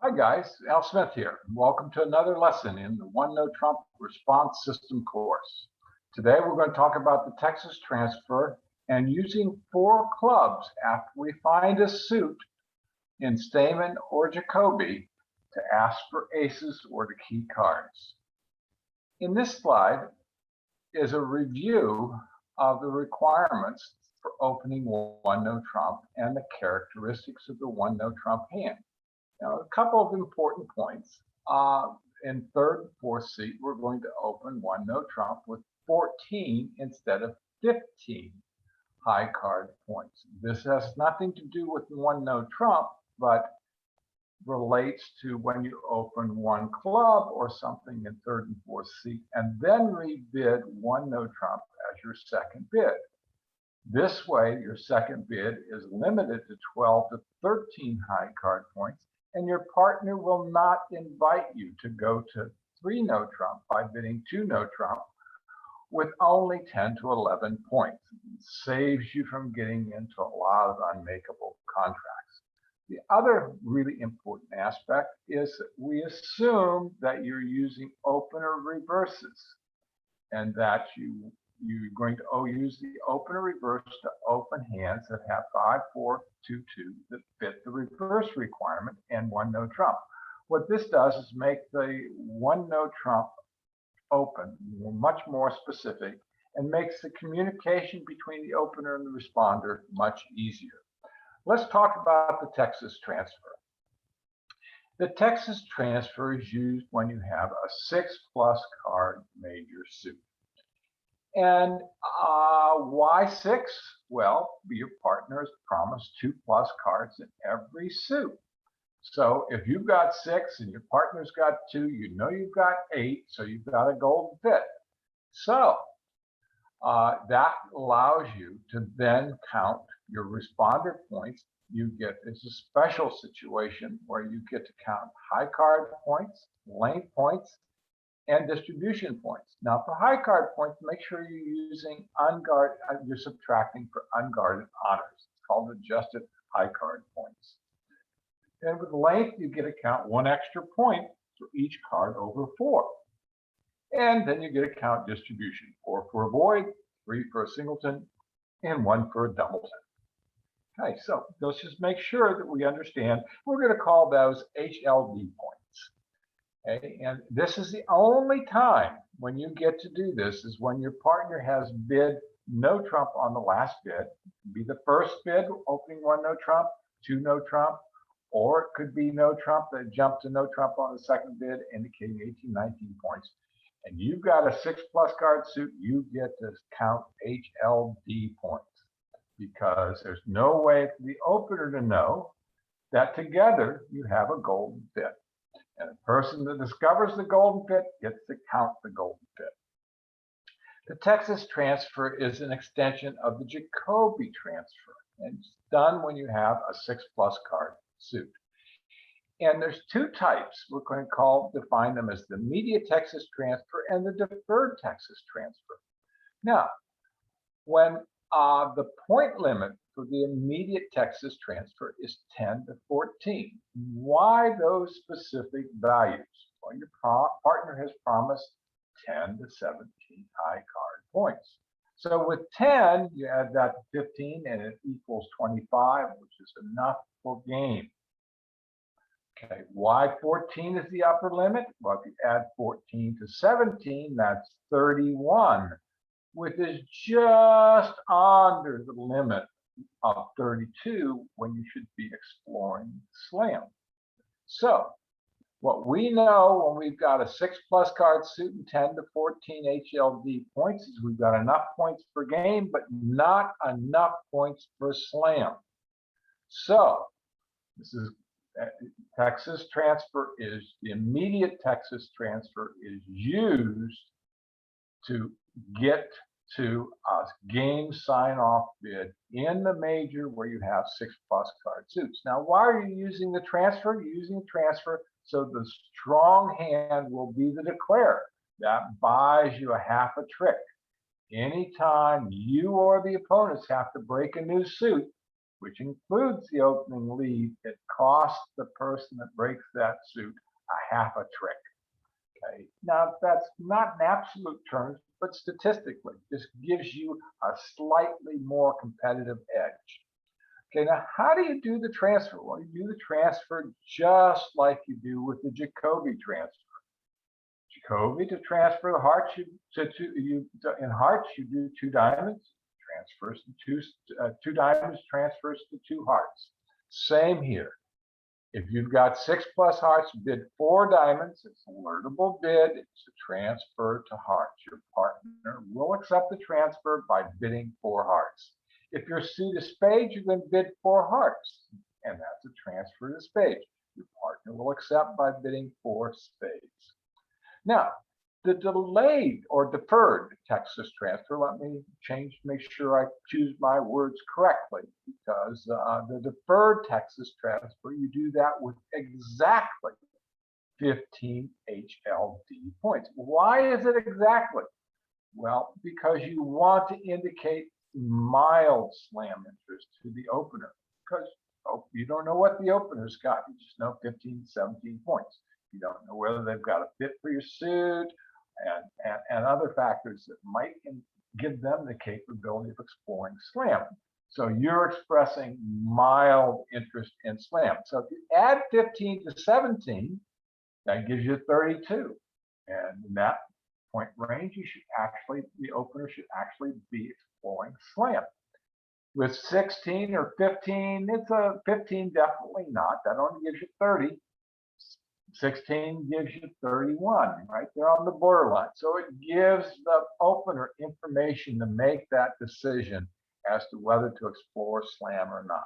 Hi guys, Al Smith here. Welcome to another lesson in the One No Trump Response System course. Today we're going to talk about the Texas transfer and using four clubs after we find a suit in Stayman or Jacoby to ask for aces or the key cards. In this slide is a review of the requirements for opening one no trump and the characteristics of the one no trump hand. Now, a couple of important points. In third and fourth seat, we're going to open one no trump with 14 instead of 15 high card points. This has nothing to do with one no trump, but relates to when you open one club or something in third and fourth seat, and then rebid one no trump as your second bid. This way, your second bid is limited to 12 to 13 high card points, and your partner will not invite you to go to 3 no trump by bidding 2 no trump with only 10 to 11 points. It saves you from getting into a lot of unmakeable contracts. The other really important aspect is that we assume that you're using opener reverses and that you're going to use the opener reverse to open hands that have 5, 4, 2, 2 that fit the reverse requirement and one no trump. What this does is make the one no trump open much more specific and makes the communication between the opener and the responder much easier. Let's talk about the Texas transfer. The Texas transfer is used when you have a 6+ card major suit. And why 6? Well, your partner has promised 2+ cards in every suit. So if you've got 6 and your partner's got 2, you know you've got 8, so you've got a golden fit. So that allows you to then count your responder points. You get, it's a special situation where you get to count high card points, length points, and distribution points. Now for high card points, make sure you're using unguarded, you're subtracting for unguarded honors. It's called adjusted high card points. And with length, you get to count 1 extra point for each card over 4. And then you get to count distribution, 4 for a void, 3 for a singleton, and 1 for a doubleton. Okay, so let's just make sure that we understand. We're going to call those HLD points. Okay, and this is the only time when you get to do this is when your partner has bid no trump on the last bid. It could be the first bid, opening 1 no trump, 2 no trump, or it could be no trump that jumped to no trump on the second bid, indicating 18, 19 points. And you've got a 6+ card suit, you get to count HLD points because there's no way for the opener to know that together you have a golden fit. And the person that discovers the golden fit gets to count the golden fit. The Texas transfer is an extension of the Jacoby transfer, and it's done when you have a 6+ card suit. And there's 2 types. We're going to define them as the immediate Texas transfer and the deferred Texas transfer. Now, when the point limit for the immediate Texas transfer is 10 to 14. Why those specific values? Well, your partner has promised 10 to 17 high card points. So with 10, you add that to 15 and it equals 25, which is enough for game. Okay, why 14 is the upper limit? Well, if you add 14 to 17, that's 31, which is just under the limit of 32 when you should be exploring slam. So what we know when we've got a 6+ card suit and 10 to 14 HLD points is we've got enough points per game, but not enough points per slam. So this is Texas transfer is the immediate Texas transfer is used to get to a game sign-off bid in the major where you have 6+ card suits. Now, why are you using the transfer? You're using the transfer so the strong hand will be the declarer. That buys you a half a trick. Anytime you or the opponents have to break a new suit, which includes the opening lead, it costs the person that breaks that suit a half a trick. Okay. Now, that's not in absolute terms, but statistically, this gives you a slightly more competitive edge. Okay, now how do you do the transfer? Well, you do the transfer just like you do with the Jacoby transfer. Jacoby, to transfer the hearts, in hearts you do 2 diamonds, transfers to 2 diamonds, transfers to 2 hearts. Same here. If you've got 6 plus hearts, bid 4 diamonds. It's a alertable bid. It's a transfer to hearts. Your partner will accept the transfer by bidding 4 hearts. If your suit is spades, you're going to bid 4 hearts, and that's a transfer to spades. Your partner will accept by bidding 4 spades. Now, the delayed or deferred Texas transfer, let me make sure I choose my words correctly, because the deferred Texas transfer, you do that with exactly 15 HLD points. Why is it exactly? Well, because you want to indicate mild slam interest to the opener, because you don't know what the opener's got. You just know 15, 17 points. You don't know whether they've got a fit for your suit and other factors that might give them the capability of exploring slam. So you're expressing mild interest in slam. So if you add 15 to 17, that gives you 32. And in that point range, the opener should actually be exploring slam. With 16 or 15, it's a 15, definitely not. That only gives you 30. 16 gives you 31, right there on the borderline. So it gives the opener information to make that decision as to whether to explore slam or not.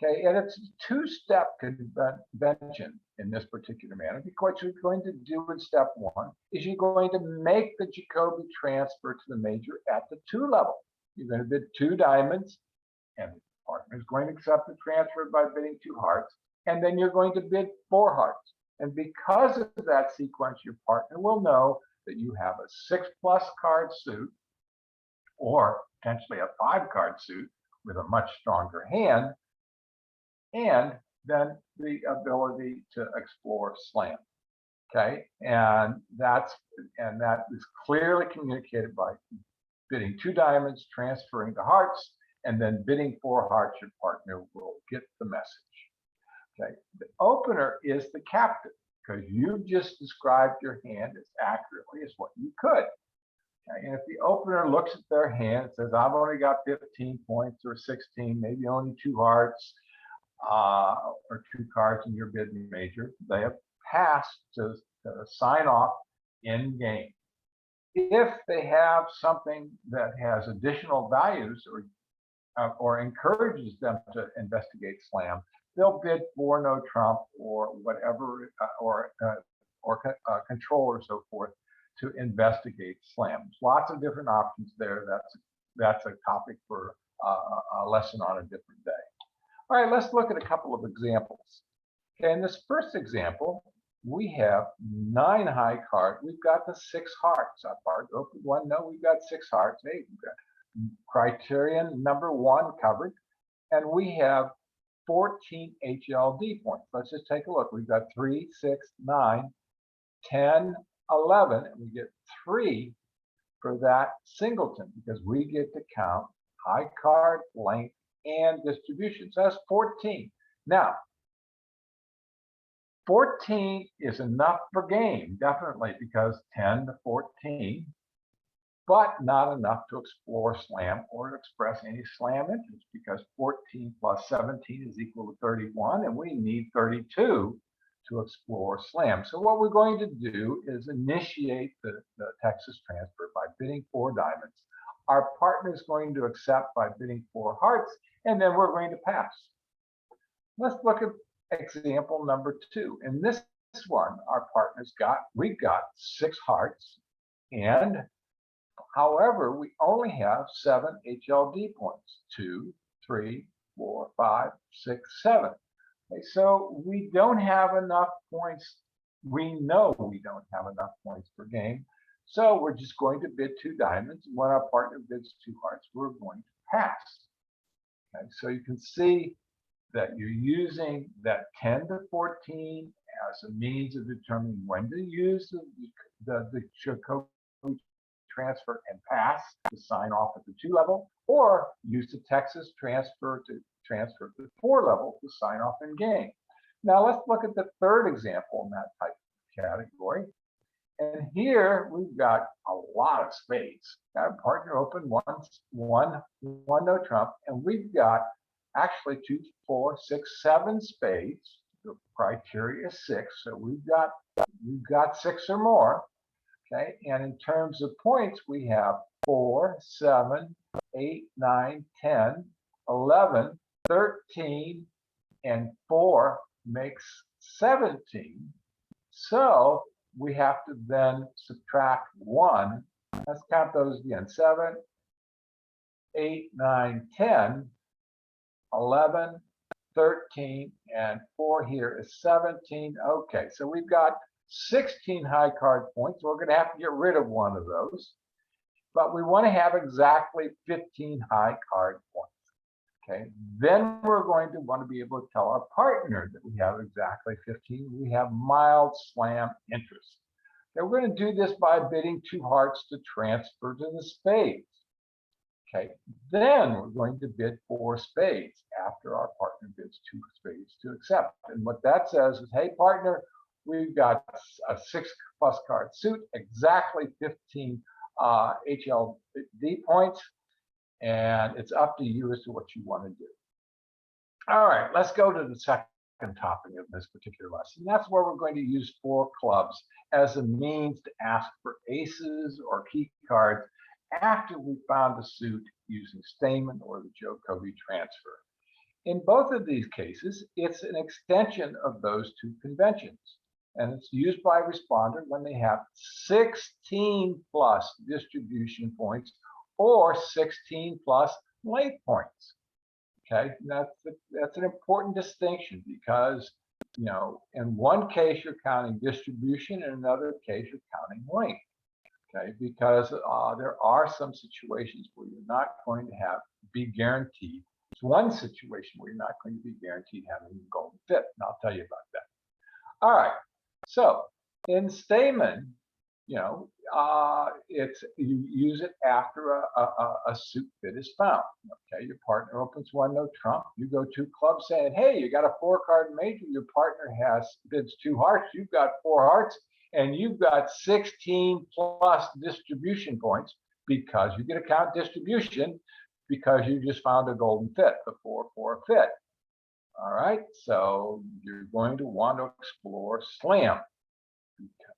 Okay, and it's a 2-step convention in this particular manner, because what you're going to do in step 1 is you're going to make the Jacobi transfer to the major at the 2 level. You're going to bid 2 diamonds, and the partner is going to accept the transfer by bidding 2 hearts, and then you're going to bid 4 hearts. And because of that sequence, your partner will know that you have a 6+ card suit, or potentially a 5-card suit with a much stronger hand, and then the ability to explore slam. Okay, and that is clearly communicated by bidding 2 diamonds, transferring to hearts, and then bidding 4 hearts. Your partner will get the message. Okay, the opener is the captain, because you just described your hand as accurately as what you could. Okay, and if the opener looks at their hand and says, I've only got 15 points or 16, maybe only 2 hearts or 2 cards in your bid major, they have passed to sign off in game. If they have something that has additional values or encourages them to investigate slam, they'll bid 4 no trump or whatever, or control or so forth to investigate slam. There's lots of different options there. That's a topic for a lesson on a different day. All right, let's look at a couple of examples. Okay, in this first example, we have 9 high cards. We've got the 6 hearts. Our part open 1, no, we've got 6 hearts. Hey, we've got criterion number 1 covered, and we have 14 HLD points. Let's just take a look. We've got 3, 6, 9, 10, 11, and we get 3 for that singleton, because we get to count high card, length, and distribution. So that's 14. Now, 14 is enough for game, definitely, because 10 to 14, but not enough to explore slam or to express any slam interest, because 14 plus 17 is equal to 31, and we need 32 to explore slam. So what we're going to do is initiate the Texas transfer by bidding 4 diamonds. Our partner is going to accept by bidding 4 hearts, and then we're going to pass. Let's look at example number 2. In this one, our partner's we've got 6 hearts, and however, we only have 7 HLD points, 2, 3, 4, 5, 6, 7. Okay, so we don't have enough points. We know we don't have enough points per game. So we're just going to bid 2 diamonds. And when our partner bids 2 hearts, we're going to pass. Okay, so you can see that you're using that 10 to 14 as a means of determining when to use the Jacobi transfer and pass to sign off at the 2 level, or use the Texas transfer to transfer to the 4 level to sign off in game. Now let's look at the third example in that type of category. And here we've got a lot of spades. Got a partner open, one no trump, and we've got actually 2, 4, 6, 7 spades. The criteria is 6, so we've got 6 or more. Okay, and in terms of points, we have 4, 7, 8, 9, 10, 11, 13, and 4 makes 17. So we have to then subtract 1. Let's count those again. 7, 8, 9, 10, 11, 13, and 4 here is 17. Okay, so we've got 16 high card points. We're going to have to get rid of one of those, but we want to have exactly 15 high card points. Okay, then we're going to want to be able to tell our partner that we have exactly 15. We have mild slam interest. Okay, we're going to do this by bidding 2 hearts to transfer to the spades. Okay, then we're going to bid 4 spades after our partner bids 2 spades to accept. And what that says is, hey, partner, we've got a 6+ card suit, exactly 15 HLD points, and it's up to you as to what you want to do. All right, let's go to the second topic of this particular lesson. That's where we're going to use 4 clubs as a means to ask for aces or key cards after we found a suit using Stayman or the Jacoby transfer. In both of these cases, it's an extension of those 2 conventions, and it's used by responder when they have 16 plus distribution points or 16 plus late points. Okay, that's an important distinction because, you know, in one case you're counting distribution, in another case you're counting length. Okay, because there are some situations where you're not going to be guaranteed. It's one situation where you're not going to be guaranteed having a golden fit, and I'll tell you about that. All right, so in Stayman, you know, you use it after a suit fit is found. Okay, your partner opens 1 no trump. You go 2 clubs saying, hey, you got a 4 card major. Your partner bids 2 hearts. You've got 4 hearts, and you've got 16 plus distribution points because you get to count distribution because you just found a golden fit, the 4-4 fit. All right, so you're going to want to explore slam.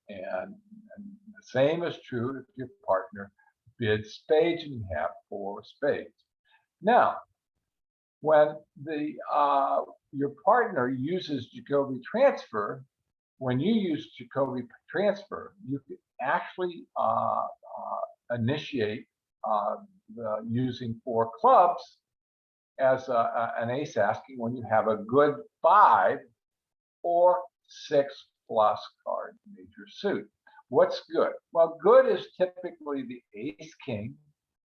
And the same is true if your partner bids spades and you have 4 spades. Now, when your partner uses Jacoby transfer, when you use Jacoby transfer, you can actually initiate using 4 clubs as an ace asking when you have a good 5 or 6+ card major suit. What's good? Well, good is typically the ace king,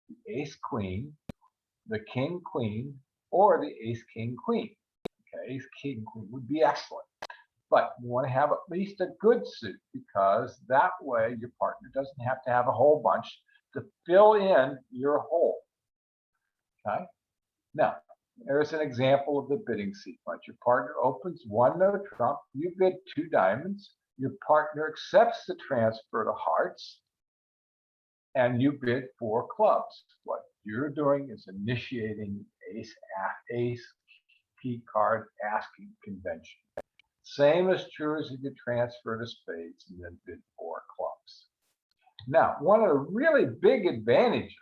the ace queen, the king queen, or the ace king queen. Okay, ace king queen would be excellent, but you want to have at least a good suit because that way your partner doesn't have to have a whole bunch to fill in your hole. Okay, now there's an example of the bidding sequence. Your partner opens 1 no trump. You bid 2 diamonds. Your partner accepts the transfer to hearts, and you bid 4 clubs. What you're doing is initiating ace key card asking convention. Same is true as if you transfer to spades and then bid 4 clubs. Now, one of the really big advantages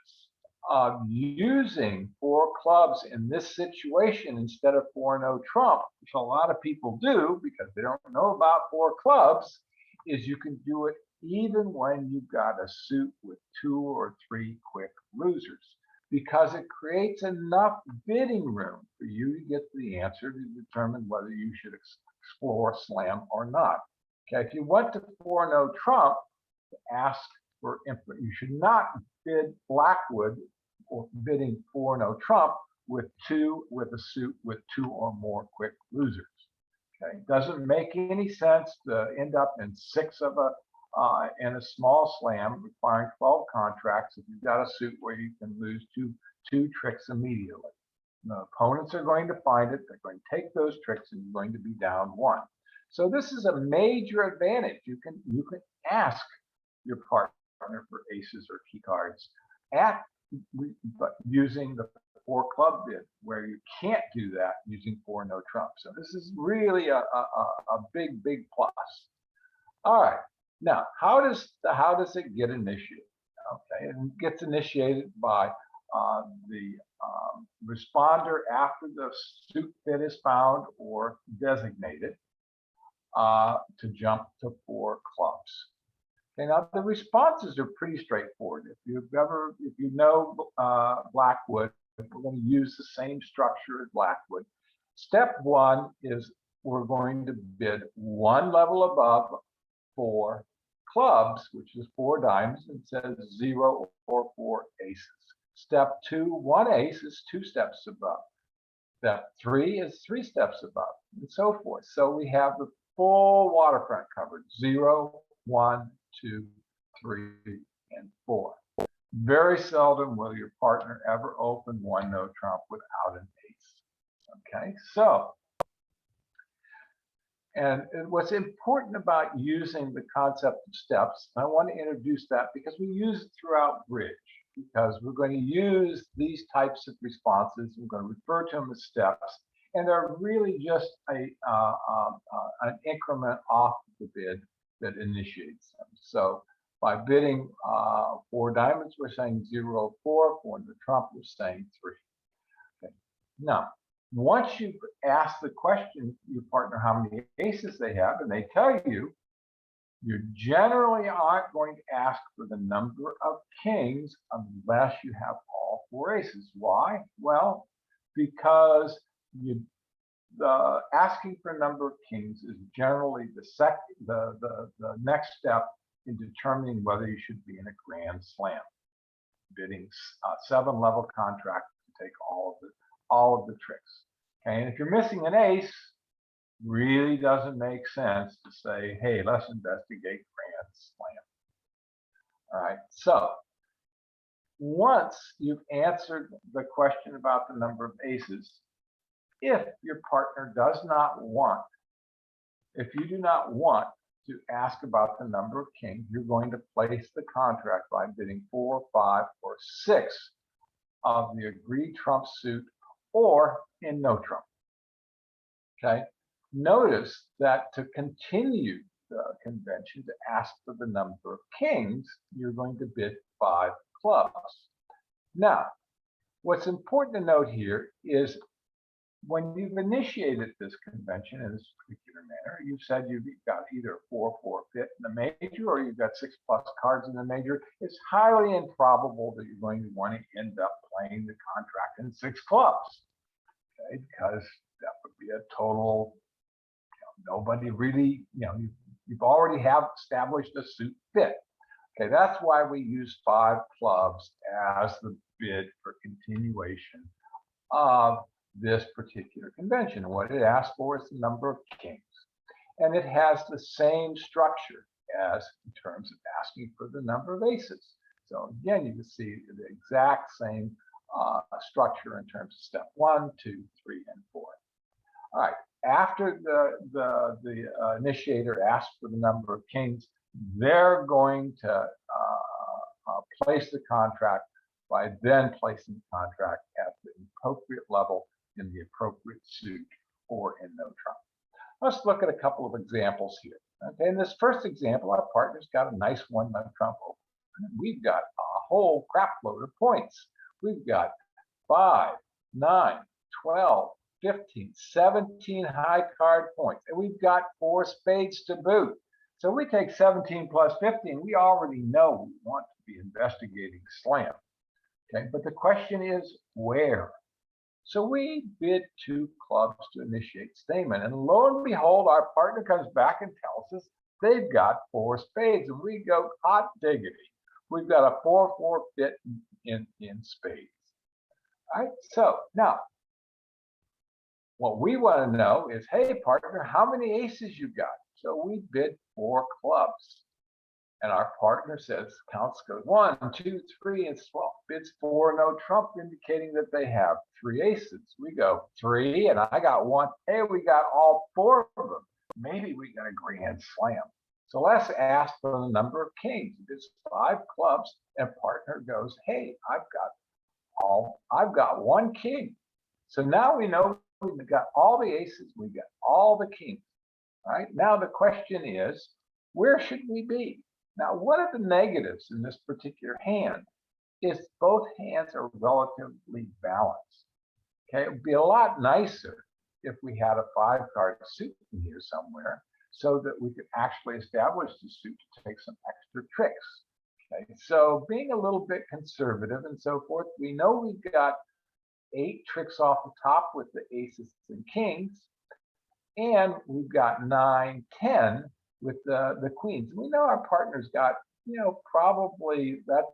of using 4 clubs in this situation instead of 4 no trump, which a lot of people do because they don't know about 4 clubs, is you can do it even when you've got a suit with 2 or 3 quick losers, because it creates enough bidding room for you to get the answer to determine whether you should explore slam or not. Okay, if you went to 4 no trump to ask for input, you should not bid Blackwood or bidding 4 no trump with a suit with two or more quick losers. Okay, it doesn't make any sense to end up in in a small slam requiring 12 contracts if you've got a suit where you can lose two tricks immediately. The opponents are going to find it, they're going to take those tricks, and you're going to be down one. So this is a major advantage. You can ask your partner for aces or key cards but using the 4 club bid, where you can't do that using 4 no trump. So this is really a big plus. All right, now how does it get initiated? Okay, it gets initiated by the responder after the suit bid is found or designated to jump to 4 clubs. Okay, now the responses are pretty straightforward. If you know Blackwood, we're going to use the same structure as Blackwood. Step 1 is we're going to bid 1 level above 4 clubs, which is 4 diamonds, and says 0 or 4 aces. Step 2, 1 ace is 2 steps above. Step 3 is 3 steps above, and so forth. So we have the full waterfront covered: 0, 1, 2, 3, and 4. Very seldom will your partner ever open 1 no trump without an ace. Okay, so, and what's important about using the concept of steps, I want to introduce that because we use it throughout bridge, because we're going to use these types of responses. We're going to refer to them as steps, and they're really just an increment off the bid that initiates them. So by bidding 4 diamonds, we're saying 0, 4. For the trump, we're saying 3. Okay. Now, once you've asked the question, your partner, how many aces they have, and they tell you, you generally aren't going to ask for the number of kings unless you have all 4 aces. Why? Well, because asking for a number of kings is generally the next step in determining whether you should be in a grand slam, bidding 7 level contract to take all of the tricks. Okay, and if you're missing an ace, really doesn't make sense to say, hey, let's investigate grand slam. All right, so once you've answered the question about the number of aces, if your partner does not want, if you do not want to ask about the number of kings, you're going to place the contract by bidding 4, 5, or 6 of the agreed trump suit or in no trump. Okay, notice that to continue the convention to ask for the number of kings, you're going to bid 5 clubs. Now, what's important to note here is when you've initiated this convention in this particular manner, you've said you've got either 4, 4 fit in the major, or you've got 6+ cards in the major. It's highly improbable that you're going to want to end up playing the contract in 6 clubs, okay? Because that would be a total, nobody really, you've already have established a suit fit. Okay, that's why we use 5 clubs as the bid for continuation of this particular convention. What it asks for is the number of kings, and it has the same structure as in terms of asking for the number of aces. So again, you can see the exact same structure in terms of step 1, 2, 3, and 4. All right, after the initiator asks for the number of kings, they're going to place the contract by then placing the contract at the appropriate level in the appropriate suit or in no trump. Let's look at a couple of examples here. Okay, in this first example, our partner's got a nice 1 no trump open. We've got a whole crap load of points. We've got 5, 9, 12, 15, 17 high card points, and we've got 4 spades to boot. So we take 17 plus 15. We already know we want to be investigating slam. Okay, but the question is where? So we bid 2 clubs to initiate Stayman, and lo and behold, our partner comes back and tells us they've got 4 spades, and we go, hot diggity. We've got a 4-4 fit in spades. All right. So now what we want to know is, hey, partner, how many aces you got? So we bid 4 clubs. And our partner says, counts goes 1, 2, 3, and swap. Bids 4, no trump, indicating that they have 3 aces. We go 3, and I got 1. Hey, we got all 4 of them. Maybe we got a grand slam. So let's ask for the number of kings. It's 5 clubs, and partner goes, hey, I've got 1 king. So now we know we've got all the aces, we got all the kings. All right. Now the question is, where should we be? Now, one of the negatives in this particular hand is both hands are relatively balanced. Okay, it would be a lot nicer if we had a 5-card suit in here somewhere so that we could actually establish the suit to take some extra tricks. Okay, so being a little bit conservative and so forth, we know we've got 8 tricks off the top with the aces and kings, and we've got 9, 10 with the queens. We know our partner's got, probably that's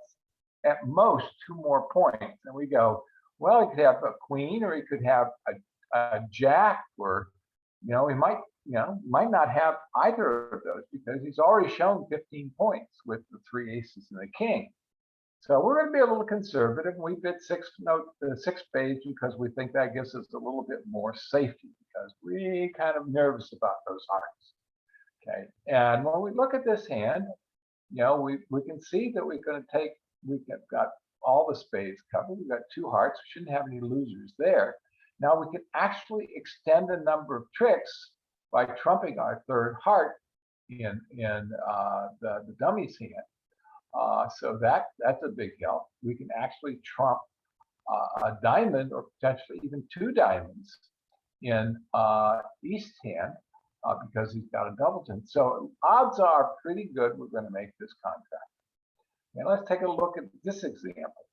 at most 2 more points. And we go, well, he could have a queen, or he could have a jack, or, he might not have either of those because he's already shown 15 points with the 3 aces and the king. So we're going to be a little conservative. We bid 6 spades because we think that gives us a little bit more safety because we're kind of nervous about those hearts. Okay, and when we look at this hand, we can see that we've got all the spades covered. We've got 2 hearts. We shouldn't have any losers there. Now we can actually extend the number of tricks by trumping our 3rd heart in the dummy's hand. So that's a big help. We can actually trump a diamond or potentially even 2 diamonds in East's hand because he's got a doubleton. So odds are pretty good we're going to make this contract. Now let's take a look at this example.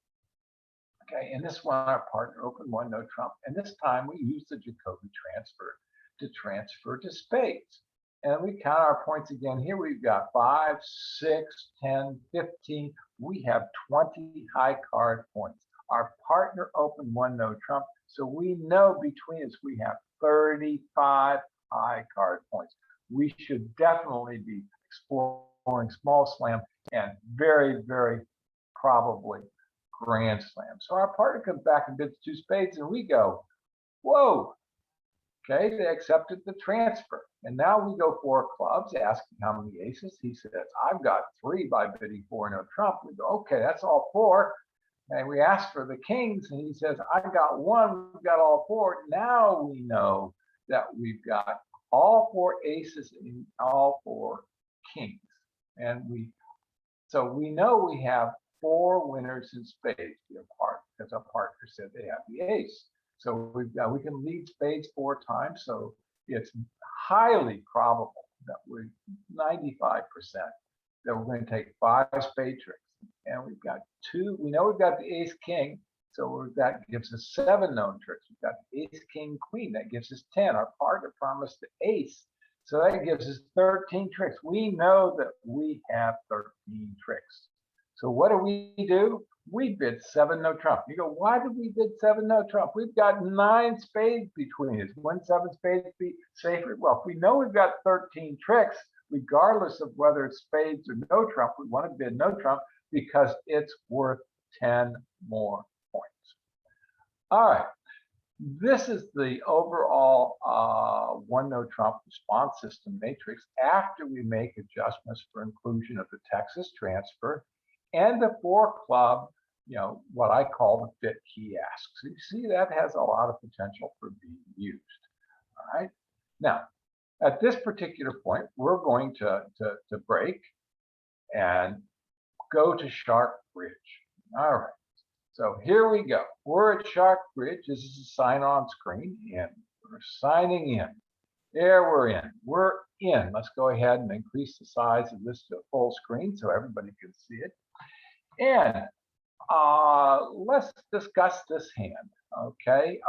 Okay, in this one, our partner opened 1, no trump, and this time we use the Jacoby transfer to transfer to spades. And we count our points again. Here we've got 5, 6, 10, 15. We have 20 high card points. Our partner opened 1, no trump. So we know between us we have 35 high card points. We should definitely be exploring small slam and very, very probably grand slam. So our partner comes back and bids 2 spades, and we go, whoa. Okay, they accepted the transfer. And now we go 4 clubs, asking how many aces. He says, I've got 3 by bidding 4, no trump. We go, okay, that's all 4. And we ask for the kings, and he says, I've got 1, we've got all 4. Now we know that we've got all 4 aces and all 4 kings. And so we know we have 4 winners in spades because our partner said they have the ace. So we can lead spades 4 times. So it's highly probable that we're 95% that we're going to take 5 spade tricks. And we've got 2. We know we've got the ace king. So that gives us 7 known tricks. We've got the ace king queen. That gives us 10. Our partner promised the ace. So that gives us 13 tricks. We know that we have 13 tricks. So what do? We bid 7, no trump. You go, why did we bid 7, no trump? We've got 9 spades between us. Wouldn't 7 spades be safer? Well, if we know we've got 13 tricks, regardless of whether it's spades or no trump, we want to bid no trump because it's worth 10 more points. All right. This is the overall 1, no trump response system matrix after we make adjustments for inclusion of the Texas transfer and the 4 club, what I call the fit key asks. So you see that has a lot of potential for being used. All right. Now, at this particular point, we're going to break and go to Shark Bridge. All right. So here we go. We're at Shark Bridge. This is a sign on screen, and we're signing in. There we're in. We're in. Let's go ahead and increase the size of this to full screen so everybody can see it. And let's discuss this hand, okay,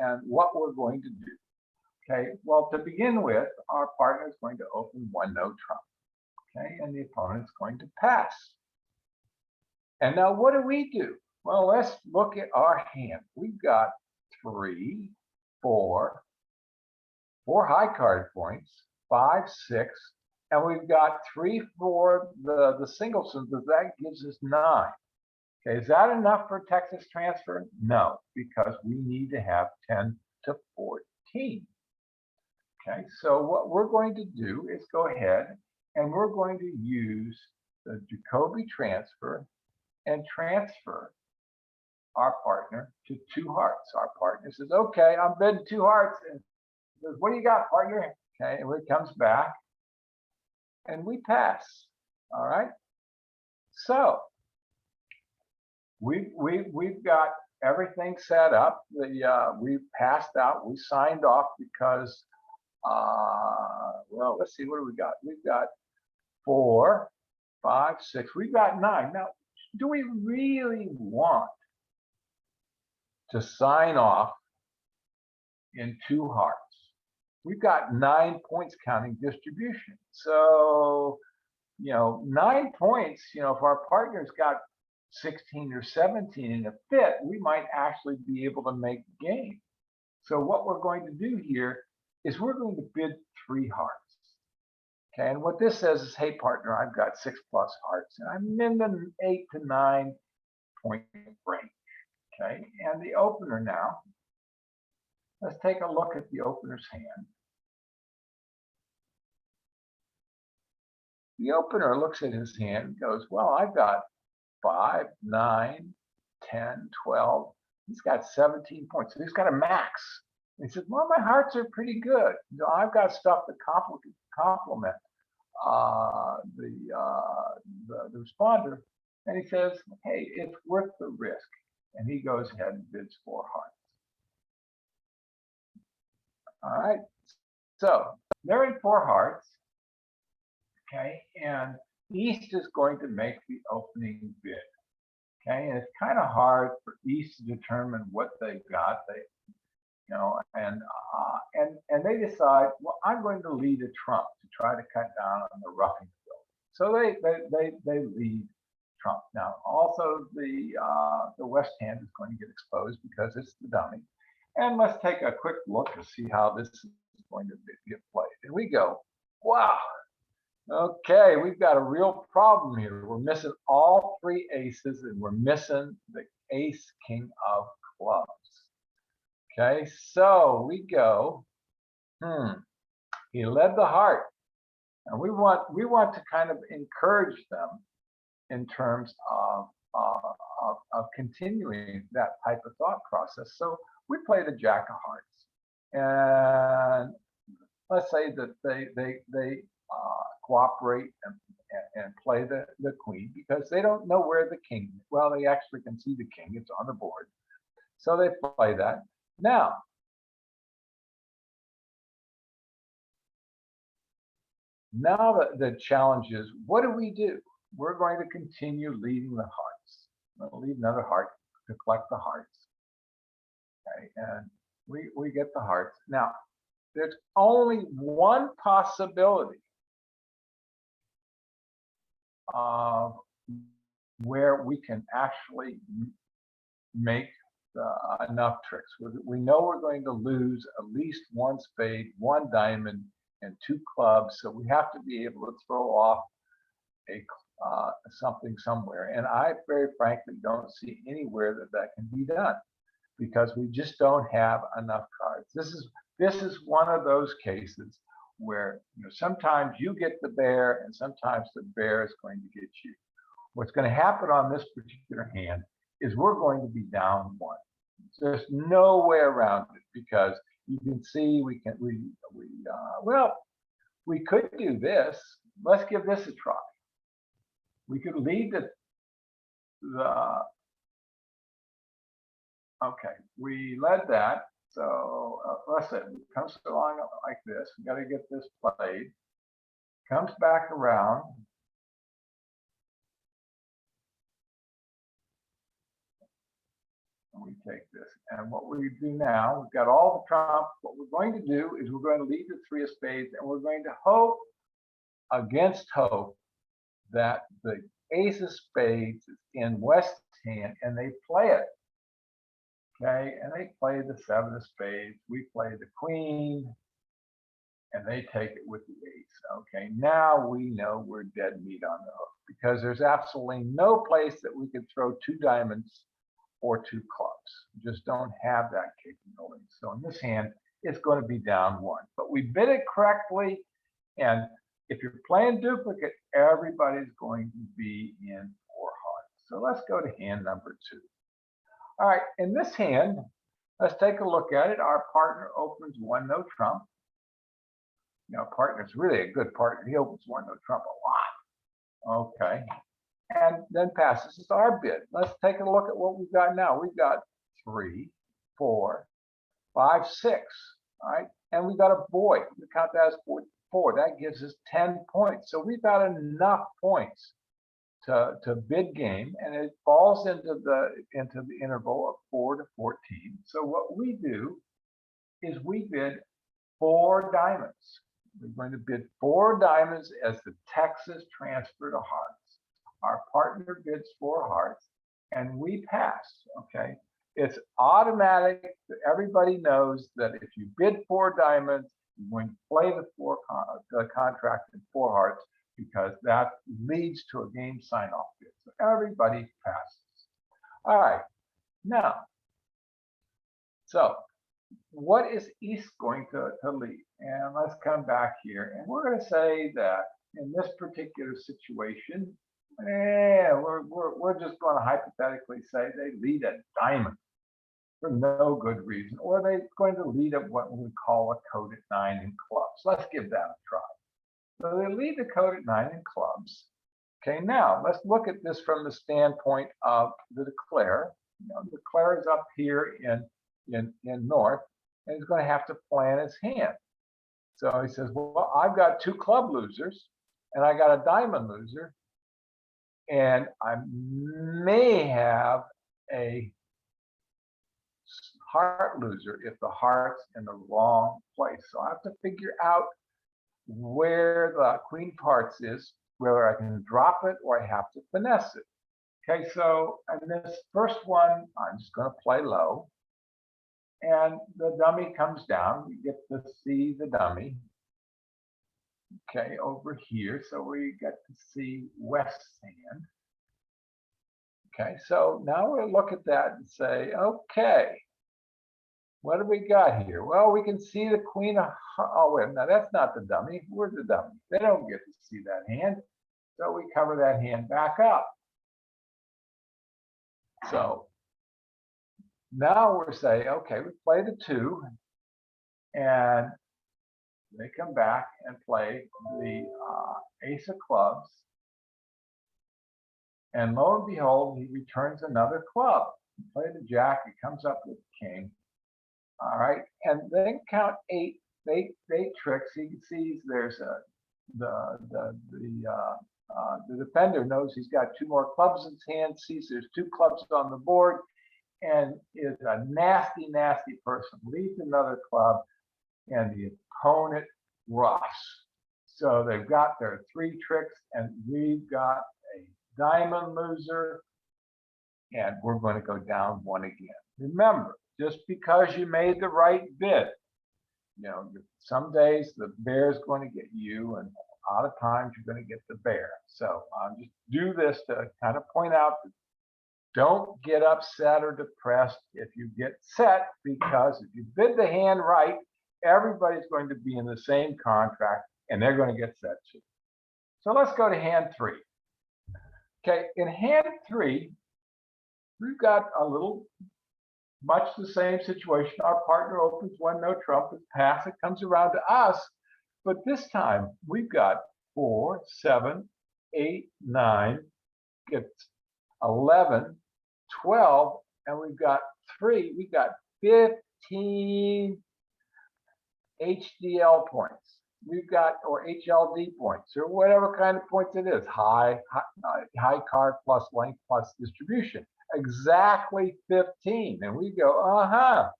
and what we're going to do. Okay, well, to begin with, our partner is going to open 1, no trump, okay, and the opponent's going to pass. And now what do? Well, let's look at our hand. We've got three, four high card points, 5, 6, and we've got 3 for the single, so that gives us 9. Okay, is that enough for Texas transfer? No, because we need to have 10 to 14. Okay, so what we're going to do is go ahead and we're going to use the Jacoby transfer and transfer our partner to 2 hearts. Our partner says, okay, I'm bidding 2 hearts. And says, what do you got, partner? Okay, and it comes back and we pass. All right. So we've got everything set up. We passed out. We signed off because well, let's see, what do we got? We've got 4, 5, 6. We've got 9. Now, do we really want to sign off in 2 hearts? We've got 9 points counting distribution. So, 9 points, if our partner's got 16 or 17 in a fit, we might actually be able to make the game. So what we're going to do here is we're going to bid 3 hearts. Okay, and what this says is, hey, partner, I've got 6+ hearts, and I'm in the 8 to 9 point range. Okay, and the opener now, let's take a look at the opener's hand. The opener looks at his hand and goes, well, I've got 5, 9, 10, 12. He's got 17 points. So he's got a max. And he says, well, my hearts are pretty good. I've got stuff to complement the responder. And he says, hey, it's worth the risk. And he goes ahead and bids 4 hearts. All right. So they're in 4 hearts. Okay, and East is going to make the opening bid. Okay, and it's kind of hard for East to determine what they've got. And they decide, well, I'm going to lead a trump to try to cut down on the roughing bill. So they lead trump. Now, also the West hand is going to get exposed because it's the dummy. And let's take a quick look to see how this is going to get played. And we go, wow. Okay, we've got a real problem here. We're missing all 3 aces and we're missing the ace king of clubs. Okay, so we go, he led the heart. And we want to kind of encourage them in terms of continuing that type of thought process. So we play the jack of hearts. And let's say that they cooperate and play the queen because they don't know where the king is. Well, they actually can see the king. It's on the board. So they play that. Now, the challenge is, what do we do? We're going to continue leading the hearts. I'm going to lead another heart to collect the hearts. Okay, and we get the hearts. Now, there's only one possibility of where we can actually make enough tricks. We know we're going to lose at least 1 spade, 1 diamond, and 2 clubs. So we have to be able to throw off something somewhere. And I very frankly don't see anywhere that can be done because we just don't have enough cards. This is one of those cases where sometimes you get the bear and sometimes the bear is going to get you. What's going to happen on this particular hand is we're going to be down 1. There's no way around it because you can see we could do this. Let's give this a try. We could lead okay, we led that. So let's say it comes along like this. We got to get this played. Comes back around. And we take this. And what we do now, we've got all the trumps. What we're going to do is we're going to lead the 3 of spades, and we're going to hope against hope that the ace of spades is in West hand and they play it. Okay, and they play the 7 of spades. We play the queen, and they take it with the ace. Okay, now we know we're dead meat on the hook because there's absolutely no place that we could throw 2 diamonds or 2 clubs. We just don't have that capability. So in this hand, it's going to be down 1. But we bid it correctly, and if you're playing duplicate, everybody's going to be in 4 hearts. So let's go to hand number 2. All right, in this hand, let's take a look at it. Our partner opens 1 no trump. You know, partner's really a good partner. He opens 1 no trump a lot. Okay, and then passes. It's our bid. Let's take a look at what we've got now. We've got 3, 4, 5, 6. All right, and we've got a boy. We count that as 4. That gives us 10 points. So we've got enough points to bid game, and it falls into the interval of 4 to 14. So what we do is we bid 4 diamonds. We're going to bid 4 diamonds as the Texas transfer to hearts. Our partner bids 4 hearts, and we pass. Okay, it's automatic. Everybody knows that if you bid 4 diamonds, you're going to play the contract in 4 hearts, because that leads to a game sign-off bid. So everybody passes. All right, now, so what is East going to lead? And let's come back here, and we're going to say that in this particular situation, we're just going to hypothetically say they lead a diamond for no good reason, or they're going to lead at what we call a coded 9 in clubs. Let's give that a try. So they lead the coded 9 in clubs. Okay, now let's look at this from the standpoint of the declare. You know, the declare is up here in north, and he's going to have to plan his hand. So he says, well, I've got 2 club losers, and I got a diamond loser, and I may have a heart loser if the heart's in the wrong place. So I have to figure out where the queen of hearts is, whether I can drop it or I have to finesse it. Okay, so in this first one, I'm just going to play low, and the dummy comes down. We get to see the dummy. Okay, over here, so we get to see West's hand. Okay, so now we'll look at that and say, okay, what do we got here? Well, we can see the queen of, oh wait, no, that's not the dummy. Where's the dummy? They don't get to see that hand. So we cover that hand back up. So now we're saying, okay, we play the 2, and they come back and play the ace of clubs. And lo and behold, he returns another club. We play the jack, he comes up with the king. All right, and then count 8 tricks. He sees there's the defender knows he's got 2 more clubs in his hand, sees there's 2 clubs on the board, and is a nasty, nasty person. Leads another club, and the opponent roughs. So they've got their 3 tricks, and we've got a diamond loser, and we're going to go down 1 again. Remember, just because you made the right bid, you know, some days the bear is going to get you, and a lot of times you're going to get the bear. So just do this to kind of point out that don't get upset or depressed if you get set, because if you bid the hand right, everybody's going to be in the same contract, and they're going to get set too. So let's go to hand 3. Okay, in hand 3, we've got a little, much the same situation. Our partner opens 1 no trump, it's pass, it comes around to us, but this time we've got 4, 7, 8, 9, it's 11, 12, and we've got 3. We've got 15 HDL points. We've got, or HLD points, or whatever kind of points it is, high card plus length plus distribution. Exactly 15. And we go,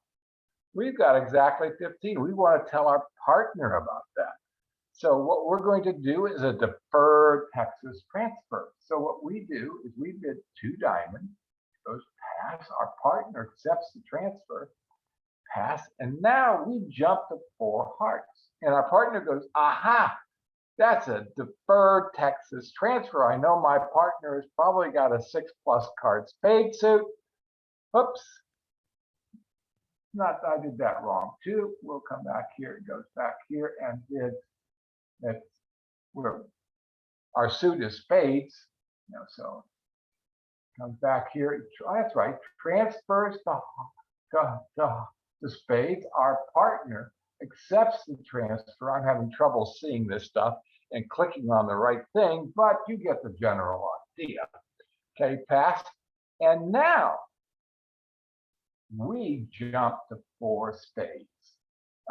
we've got exactly 15. We want to tell our partner about that. So what we're going to do is a deferred Texas transfer. So what we do is we bid 2 diamonds, goes pass. Our partner accepts the transfer, pass, and now we jump to 4 hearts. And our partner goes, aha, that's a deferred Texas transfer. I know my partner has probably got a 6+ card spade suit. Oops. I did that wrong too. We'll come back here. It goes back here and that's where our suit is spades. So comes back here. That's right. Transfers the spades. Our partner accepts the transfer. I'm having trouble seeing this stuff and clicking on the right thing, but you get the general idea. Okay, pass. And now we jump to 4 spades.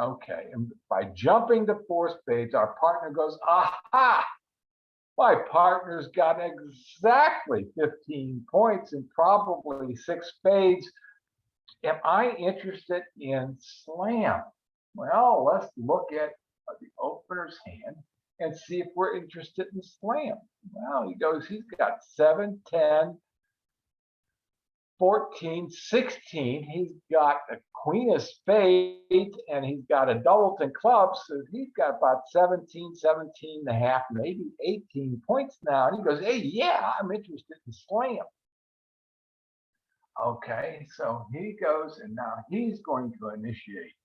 Okay, and by jumping to 4 spades, our partner goes, aha! My partner's got exactly 15 points and probably 6 spades. Am I interested in slam? Well, let's look at the opener's hand and see if we're interested in slam. Well, he's got 7, 10, 14, 16. He's got a queen of spades and he's got a doubleton club. So he's got about 17 and a half, maybe 18 points now. And he goes, hey, yeah, I'm interested in slam. Okay, so he goes and now he's going to initiate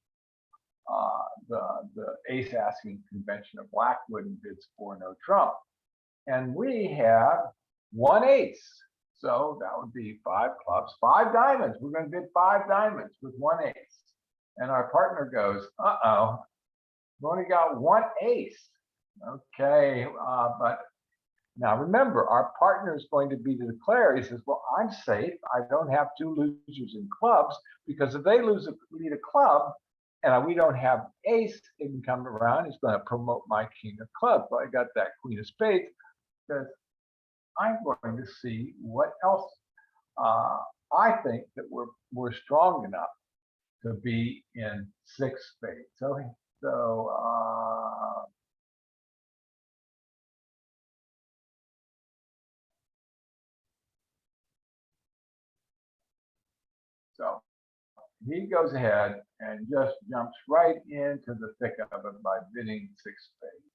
the ace asking convention of Blackwood and bids for no trump. And we have 1 ace. So that would be 5 clubs, 5 diamonds. We're going to bid 5 diamonds with 1 ace. And our partner goes, uh-oh, we've only got 1 ace. Okay, but now remember, our partner is going to be the declarer. He says, well, I'm safe. I don't have 2 losers in clubs, because if they lead a club and we don't have ace, it can come around. He's going to promote my king of clubs. But I got that queen of spades, because I'm going to see what else. I think that we're strong enough to be in 6 spades. So he goes ahead and just jumps right into the thick of it by bidding 6 spades.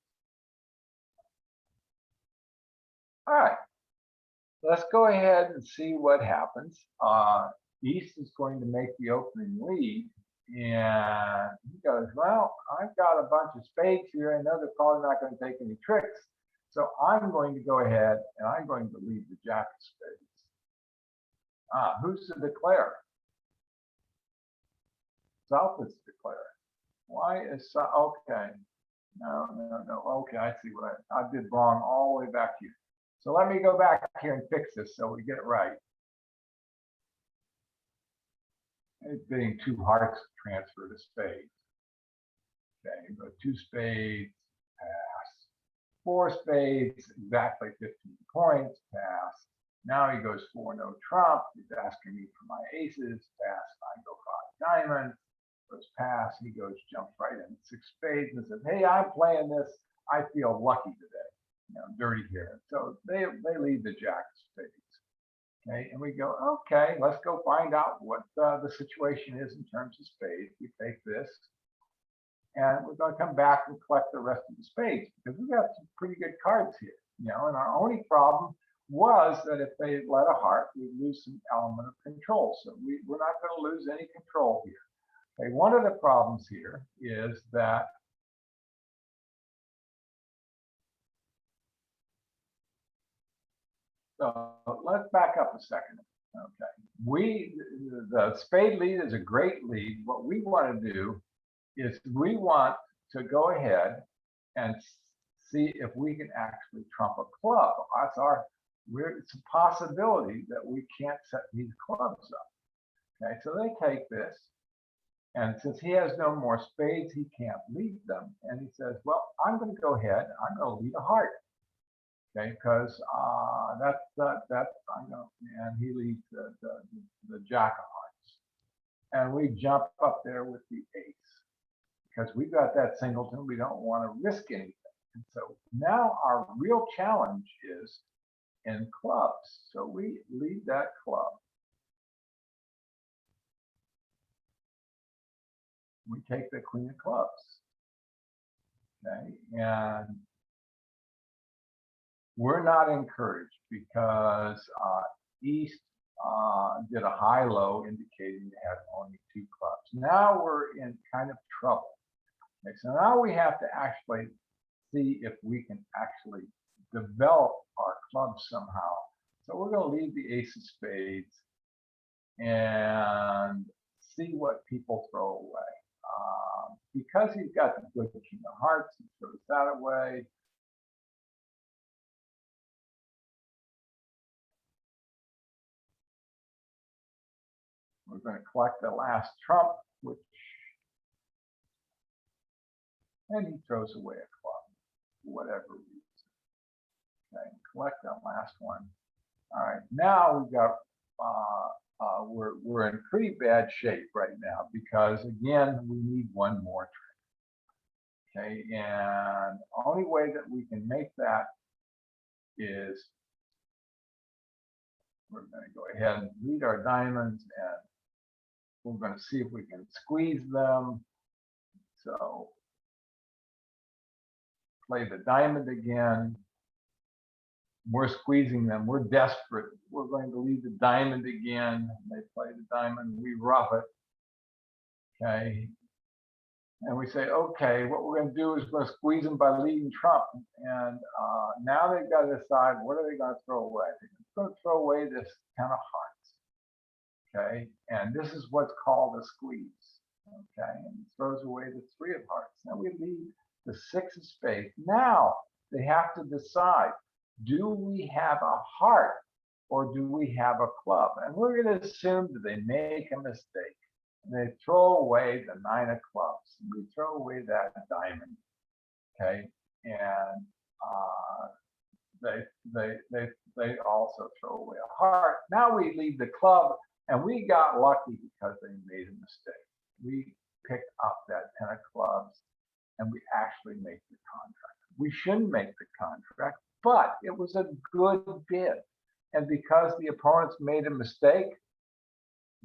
All right, let's go ahead and see what happens. East is going to make the opening lead, and he goes, well, I've got a bunch of spades here. I know they're probably not going to take any tricks, so I'm going to go ahead and I'm going to lead the jack of spades. Who's the declarer? South is the declarer. Why is okay? No. Okay, I see what I did wrong all the way back here. So let me go back here and fix this so we get it right. It's bidding 2 hearts to transfer to spades. Okay, but 2 spades, pass. 4 spades, exactly 15 points, pass. Now he goes for no trump. He's asking me for my aces, pass. I go 5 diamonds, goes pass. He goes, jumps right in 6 spades and says, hey, I'm playing this. I feel lucky today. Dirty here. So they lead the jack of spades. Okay, and we go, okay, let's go find out what the situation is in terms of spades. We take this, and we're going to come back and collect the rest of the spades, because we got some pretty good cards here. And our only problem was that if they let a heart, we'd lose some element of control. So we're not going to lose any control here. Okay, one of the problems here is that let's back up a second. Okay, the spade lead is a great lead. What we want to do is we want to go ahead and see if we can actually trump a club. It's a possibility that we can't set these clubs up. Okay, so they take this, and since he has no more spades, he can't lead them. And he says, well, I'm going to go ahead, I'm going to lead a heart. Okay, because and he leads the jack of hearts, and we jump up there with the ace because we got that singleton. We don't want to risk anything, and so now our real challenge is in clubs. So we lead that club, we take the queen of clubs. Okay, and we're not encouraged because East did a high-low indicating they had only 2 clubs. Now we're in kind of trouble. Okay, so now we have to actually see if we can actually develop our club somehow. So we're going to leave the ace of spades and see what people throw away. Because he's got the good king of hearts, he throws that away. We're going to collect the last trump, which, and he throws away a club, for whatever reason. Okay, collect that last one. All right, now we've got, we're in pretty bad shape right now because again, we need one more trick. Okay, and the only way that we can make that is we're going to go ahead and lead our diamonds and we're going to see if we can squeeze them. So play the diamond again. We're squeezing them. We're desperate. We're going to lead the diamond again. They play the diamond. We rough it. Okay. And we say, okay, what we're going to do is we're going to squeeze them by leading trump. And now they've got to decide what are they going to throw away. They're going to throw away this 10 of hearts. Okay. And this is what's called a squeeze. Okay. And he throws away the 3 of hearts. Now we lead the 6 of spades. Now they have to decide. Do we have a heart or do we have a club? And we're going to assume that they make a mistake. They throw away the 9 of clubs. We throw away that diamond. Okay, and they also throw away a heart. Now we leave the club, and we got lucky because they made a mistake. We picked up that 10 of clubs, and we actually make the contract. We shouldn't make the contract, but it was a good bid. And because the opponents made a mistake,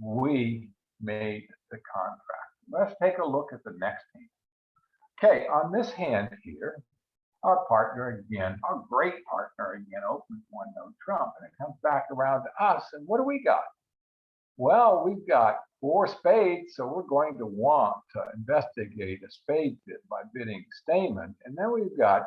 we made the contract. Let's take a look at the next hand. Okay, on this hand here, our partner again, our great partner again, opens 1 no trump, and it comes back around to us. And what do we got? Well, we've got 4 spades, so we're going to want to investigate a spade bid by bidding Stayman. And then we've got,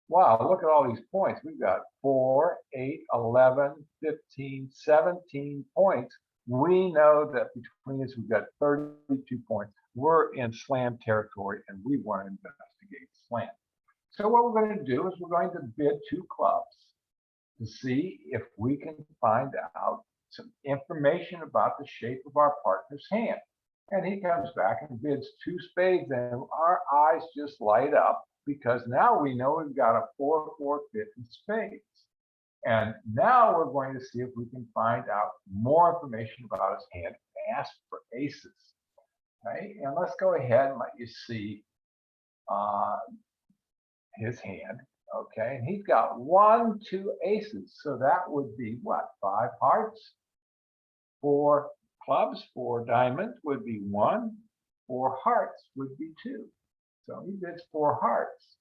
wow, look at all these points. We've got 4, 8, 11, 15, 17 points. We know that between us, we've got 32 points. We're in slam territory, and we want to investigate slam. So what we're going to do is we're going to bid 2 clubs to see if we can find out some information about the shape of our partner's hand. And he comes back and bids 2 spades, and our eyes just light up because now we know we've got a 4, 4, 5 in spades. And now we're going to see if we can find out more information about his hand and ask for aces. Okay, and let's go ahead and let you see his hand. Okay, and he's got 1, 2 aces. So that would be what? 5 hearts, 4 clubs, 4 diamonds would be 1, 4 hearts would be 2. So he bids 4 hearts.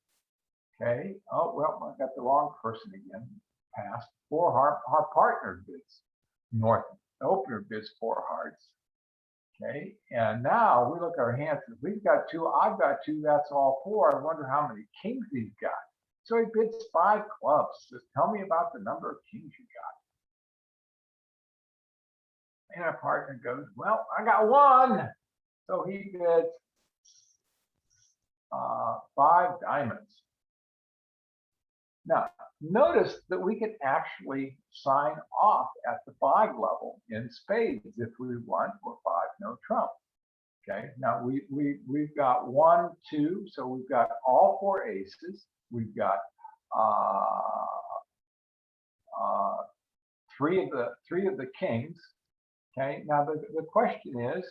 Okay, oh, well, I got the wrong person again. Passed 4 heart. Our partner bids north. The opener bids 4 hearts. Okay, and now we look at our hands. If we've got 2, I've got 2, that's all 4. I wonder how many kings he's got. So he bids 5 clubs. Just tell me about the number of kings you got. And our partner goes, well, I got 1. So he bids 5 diamonds. Now, notice that we can actually sign off at the 5 level in spades if we want for 5 no trump. Okay, now we've got 1, 2, so we've got all 4 aces. We've got 3 of the kings. Okay, now the question is,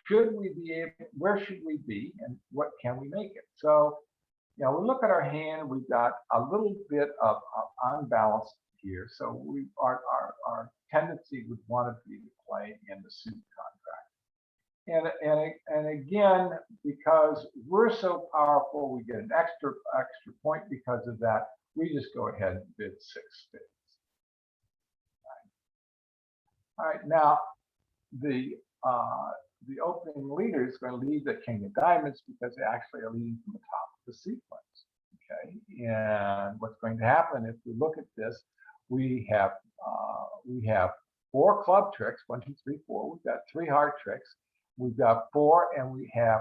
should we be able? Where should we be, and what can we make it? So. You know, we look at our hand, we've got a little bit of unbalance here. So our tendency would want to be to play in the suit contract. And again, because we're so powerful, we get an extra point because of that. We just go ahead and bid 6 spades. All right, now the opening leader is going to lead the king of diamonds because they actually are leading from the top of the sequence. Okay, and what's going to happen if we look at this, we have 4 club tricks, 1, 2, 3, 4. We've got 3 heart tricks. We've got 4, and we have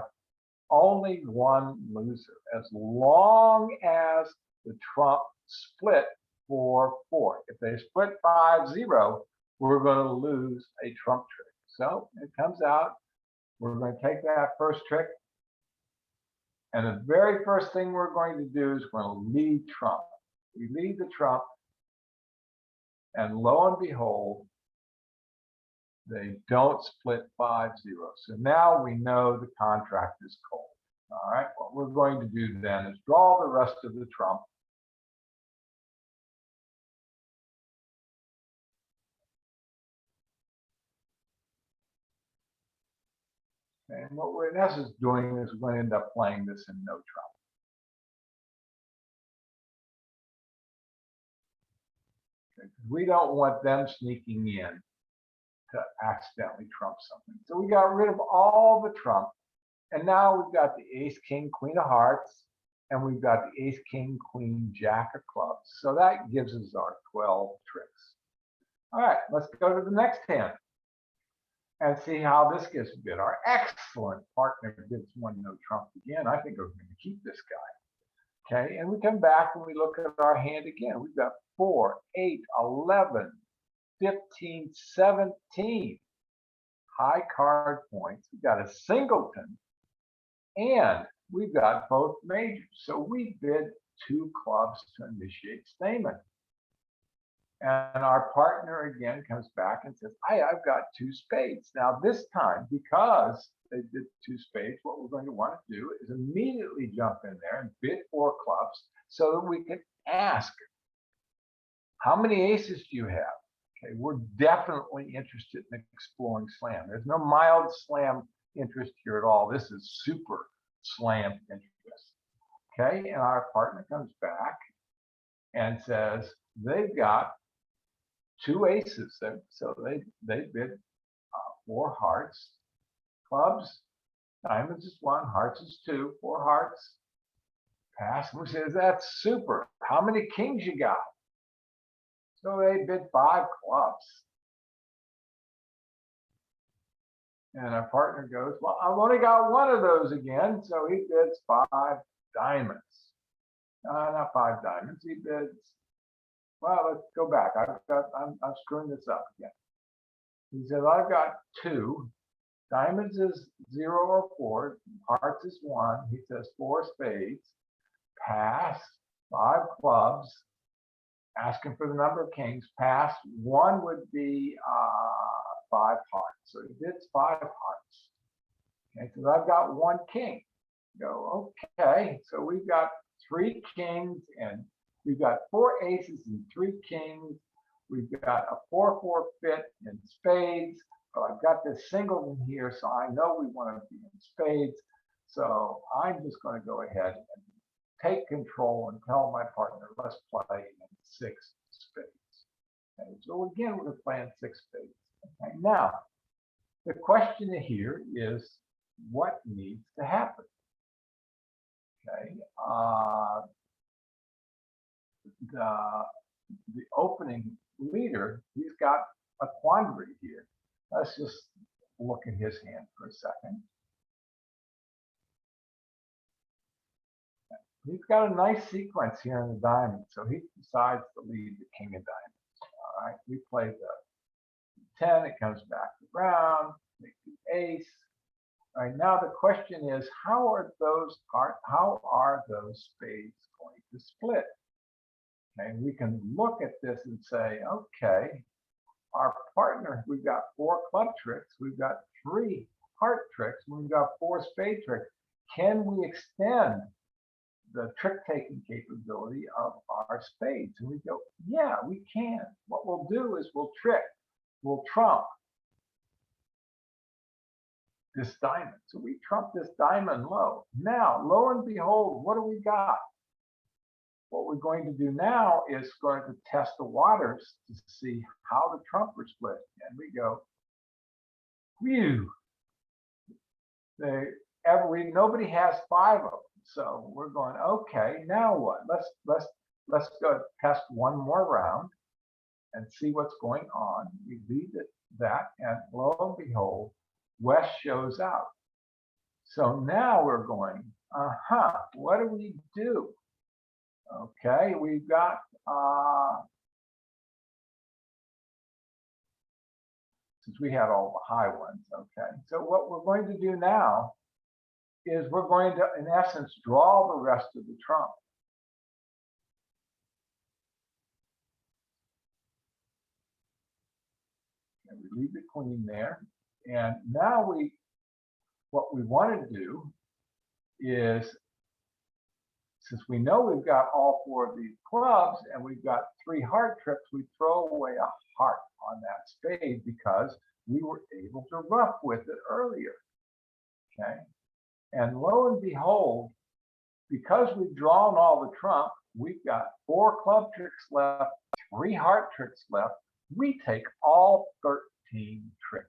only 1 loser. As long as the trump split 4-4. If they split 5-0, we're going to lose a trump trick. So it comes out. We're going to take that first trick. And the very first thing we're going to do is we're going to lead trump. We lead the trump. And lo and behold, they don't split 5-0. So now we know the contract is cold. All right, what we're going to do then is draw the rest of the trump. And what we're in essence doing is we're going to end up playing this in no trump. Okay, we don't want them sneaking in to accidentally trump something. So we got rid of all the trump. And now we've got the ace, king, queen of hearts, and we've got the ace, king, queen, jack of clubs. So that gives us our 12 tricks. All right, let's go to the next hand and see how this gets bid. Our excellent partner bids 1 no trump again. I think we're going to keep this guy. Okay, and we come back and we look at our hand again. We've got 4, 8, 11, 15, 17 high card points. We've got a singleton. And we've got both majors. So we bid 2 clubs to initiate Stayman. And our partner again comes back and says, I've got 2 spades. Now this time, because they did 2 spades, what we're going to want to do is immediately jump in there and bid 4 clubs so that we can ask, how many aces do you have? Okay, we're definitely interested in exploring slam. There's no mild slam interest here at all. This is super slam interest. Okay, and our partner comes back and says they've got 2 aces. So they bid 4 hearts, clubs, diamonds is 1, hearts is 2, 4 hearts. Pass. And we says that's super. How many kings you got? So they bid 5 clubs. And our partner goes, well, I've only got 1 of those again. So he bids 5 diamonds. Not 5 diamonds. He bids, well, let's go back. I'm screwing this up again. He says, I've got 2. Diamonds is 0 or 4. Hearts is 1. He says 4 spades. Pass, 5 clubs. Asking for the number of kings. Pass, 1 would be 5 hearts. So he bids 5 hearts. Okay, so I've got 1 king. Go, okay, so we've got 3 kings and we've got 4 aces and 3 kings. We've got a 4-4 fit in spades, but I've got this singleton here, so I know we want to be in spades. So I'm just going to go ahead and take control and tell my partner, let's play in 6 spades. Okay, so again, we're playing 6 spades. Okay, now, the question here is what needs to happen? Okay, the opening leader, he's got a quandary here. Let's just look at his hand for a second. He's got a nice sequence here in the diamond, so he decides to lead the king of diamonds. All right, we play the 10, it comes back to round, make the ace. All right, now the question is, how are those spades going to split? Okay, we can look at this and say, okay, our partner, we've got 4 club tricks, we've got 3 heart tricks, we've got 4 spade tricks. Can we extend the trick-taking capability of our spades? And we go, yeah, we can. What we'll do is we'll trump this diamond. So we trump this diamond low. Now, lo and behold, what do we got? What we're going to do now is going to test the waters to see how the trump were split. And we go, whew, nobody has 5 of them. So we're going, okay, now what? Let's go test one more round and see what's going on. We leave that, and lo and behold, West shows out. So now we're going, what do we do? Okay, we've got since we had all the high ones. Okay, so what we're going to do now is we're going to, in essence, draw the rest of the trump. And we leave the queen there. And now what we want to do is, since we know we've got all 4 of these clubs and we've got 3 heart tricks, we throw away a heart on that spade because we were able to rough with it earlier. Okay. And lo and behold, because we've drawn all the trump, we've got 4 club tricks left, 3 heart tricks left. We take all 13 tricks.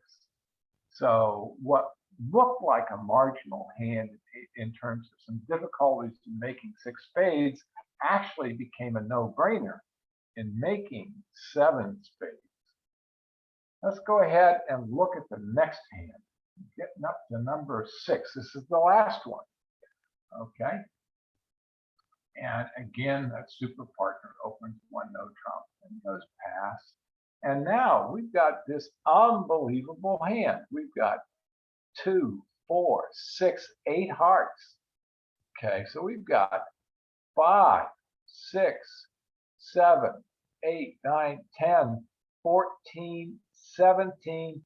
So what looked like a marginal hand in terms of some difficulties in making 6 spades actually became a no-brainer in making 7 spades. Let's go ahead and look at the next hand, getting up to number 6. This is the last one. Okay. And again, that super partner opens 1 no trump and goes pass. And now we've got this unbelievable hand. We've got 2, 4, 6, 8 hearts. Okay, so we've got 5, 6, 7, 8, 9, 10, 14, 17,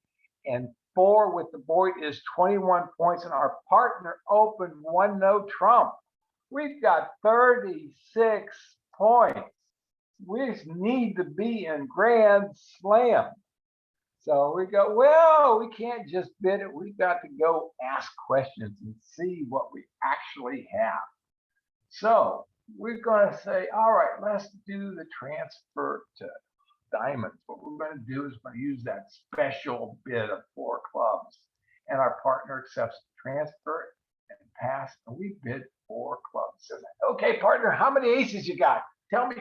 and 4 with the board is 21 points, and our partner opened 1 no trump. We've got 36 points. We just need to be in Grand Slam. So we go, well, we can't just bid it. We've got to go ask questions and see what we actually have. So we're going to say, all right, let's do the transfer to diamonds. What we're going to do is we're going to use that special bid of 4 clubs. And our partner accepts the transfer and pass. And we bid 4 clubs. Says, okay, partner, how many aces you got? Tell me.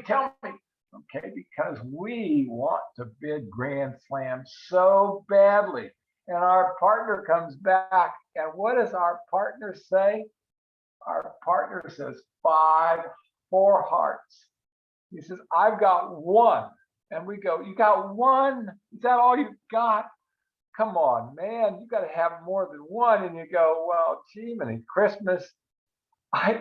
Okay, because we want to bid Grand Slam so badly. And our partner comes back, and what does our partner say? Our partner says 5, 4 hearts. He says, I've got 1. And we go, you got 1? Is that all you've got? Come on, man, you got to have more than 1. And you go, well, gee, man, Christmas, I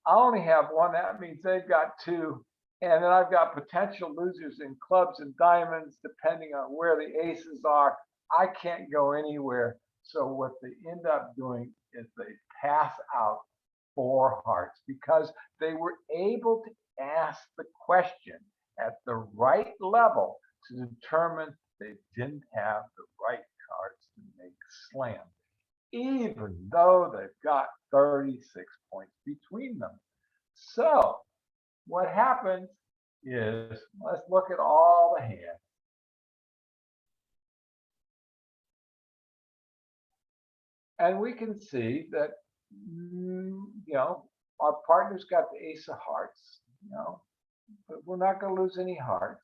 only have 1. That means they've got 2. And then I've got potential losers in clubs and diamonds, depending on where the aces are. I can't go anywhere. So what they end up doing is they pass out 4 hearts because they were able to ask the question at the right level to determine they didn't have the right cards to make slam, even though they've got 36 points between them. So what happens is, let's look at all the hands. And we can see that, our partner's got the ace of hearts, but we're not going to lose any hearts.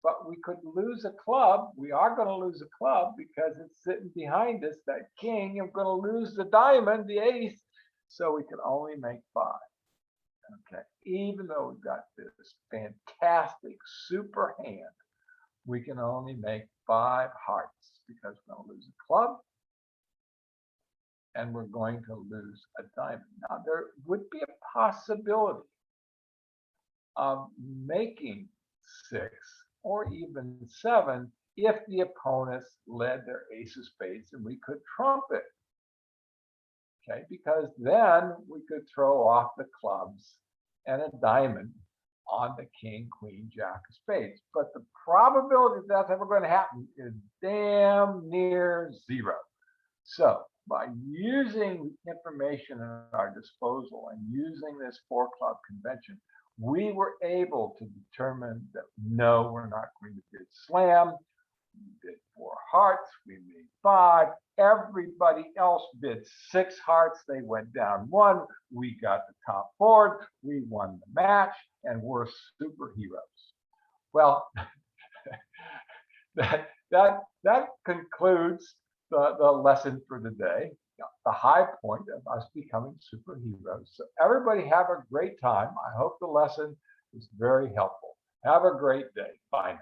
But we could lose a club. We are going to lose a club because it's sitting behind us, that king. I'm going to lose the diamond, the ace. So we can only make 5. Okay, even though we've got this fantastic super hand, we can only make 5 hearts because we're going to lose a club and we're going to lose a diamond. Now, there would be a possibility of making 6 or even 7 if the opponents led their ace of spades and we could trump it. Okay, because then we could throw off the clubs and a diamond on the king, queen, jack of spades. But the probability that that's ever going to happen is damn near zero. So by using information at our disposal and using this four club convention, we were able to determine that no, we're not going to bid slam. We bid four hearts, we made five. Everybody else bid six hearts. They went down one. We got the top board. We won the match, and we're superheroes. Well, that concludes the lesson for the day. The high point of us becoming superheroes. So everybody have a great time. I hope the lesson was very helpful. Have a great day. Bye now.